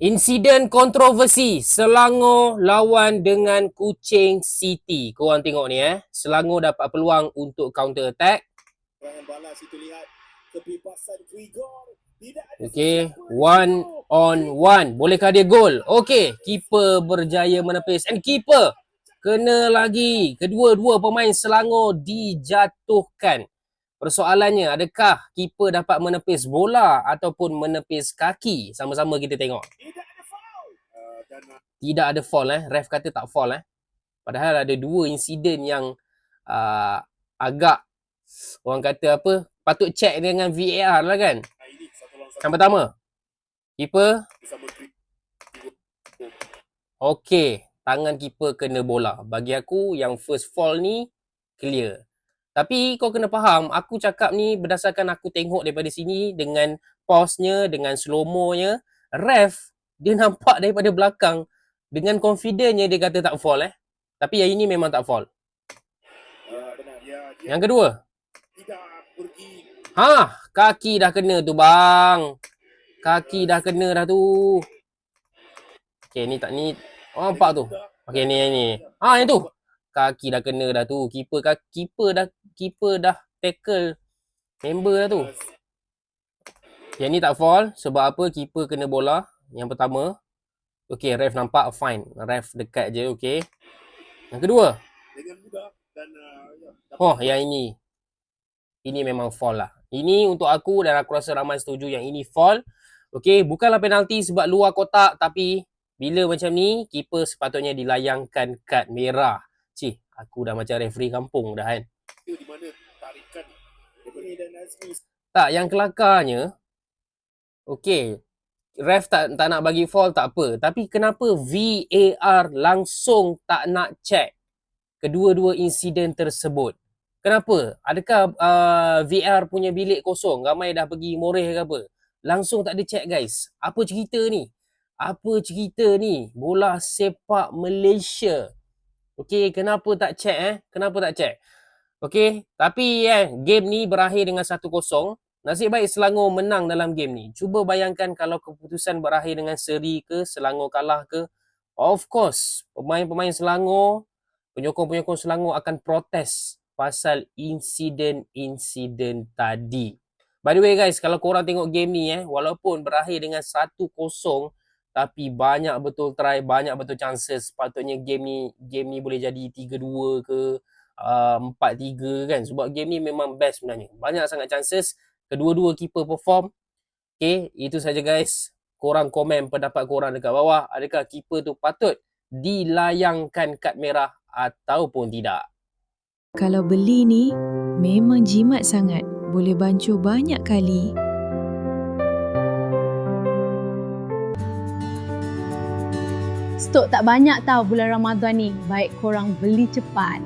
Insiden kontroversi Selangor lawan dengan Kuching City. Korang tengok ni Selangor dapat peluang untuk counter attack. Balas itu lihat kebebasan Grigor. Okey, 1-on-1. Bolehkah dia gol? Okey, keeper berjaya menepis and keeper kena lagi. Kedua-dua pemain Selangor dijatuhkan. Persoalannya, adakah keeper dapat menepis bola ataupun menepis kaki? Sama-sama kita tengok. Tidak ada foul Ref kata tak foul Padahal ada dua insiden yang agak orang kata apa, patut check dengan VAR lah kan. Yang pertama, keeper okey, tangan keeper kena bola. Bagi aku yang first fall ni clear. Tapi kau kena faham, aku cakap ni berdasarkan aku tengok daripada sini dengan pause-nya, dengan slow-mo-nya. Ref, dia nampak daripada belakang dengan confident-nya dia kata tak fall Tapi yang ini memang tak fall. Yang kedua. Kaki dah kena tu bang. Kaki dah kena dah tu. Okay, ni tak ni. Oh, nampak tu. Okay, ni. Yang tu. Kaki dah kena dah tu. Keeper dah tackle member dah tu. Yang ni tak fall sebab apa? Keeper kena bola. Yang pertama. Okay, ref nampak fine. Ref dekat je, okay. Yang kedua. Yang ini. Ini memang fall lah. Ini untuk aku dan aku rasa ramai setuju yang ini fall. Okay, bukanlah penalti sebab luar kotak, tapi bila macam ni, keeper sepatutnya dilayangkan kad merah. Cih, aku dah macam referee kampung dah kan. Tak, yang kelakarnya, okay, ref tak nak bagi fall tak apa. Tapi kenapa VAR langsung tak nak check kedua-dua insiden tersebut? Kenapa? Adakah VR punya bilik kosong? Ramai dah pergi moreh ke apa? Langsung tak ada check guys. Apa cerita ni? Bola sepak Malaysia. Okey, kenapa tak check Kenapa tak check? Okey, tapi game ni berakhir dengan 1-0. Nasib baik Selangor menang dalam game ni. Cuba bayangkan kalau keputusan berakhir dengan seri ke, Selangor kalah ke. Of course, pemain-pemain Selangor, penyokong-penyokong Selangor akan protes pasal insiden-insiden tadi. By the way guys, kalau korang tengok game ni walaupun berakhir dengan 1-0, tapi banyak betul try, banyak betul chances. Sepatutnya game ni boleh jadi 3-2 ke 4-3 kan. Sebab game ni memang best sebenarnya. Banyak sangat chances. Kedua-dua keeper perform. Okay, itu saja guys. Korang komen pendapat korang dekat bawah. Adakah keeper tu patut dilayangkan kad merah ataupun tidak? Kalau beli ni, memang jimat sangat. Boleh bancuh banyak kali. Stok tak banyak tau bulan Ramadan ni. Baik korang beli cepat.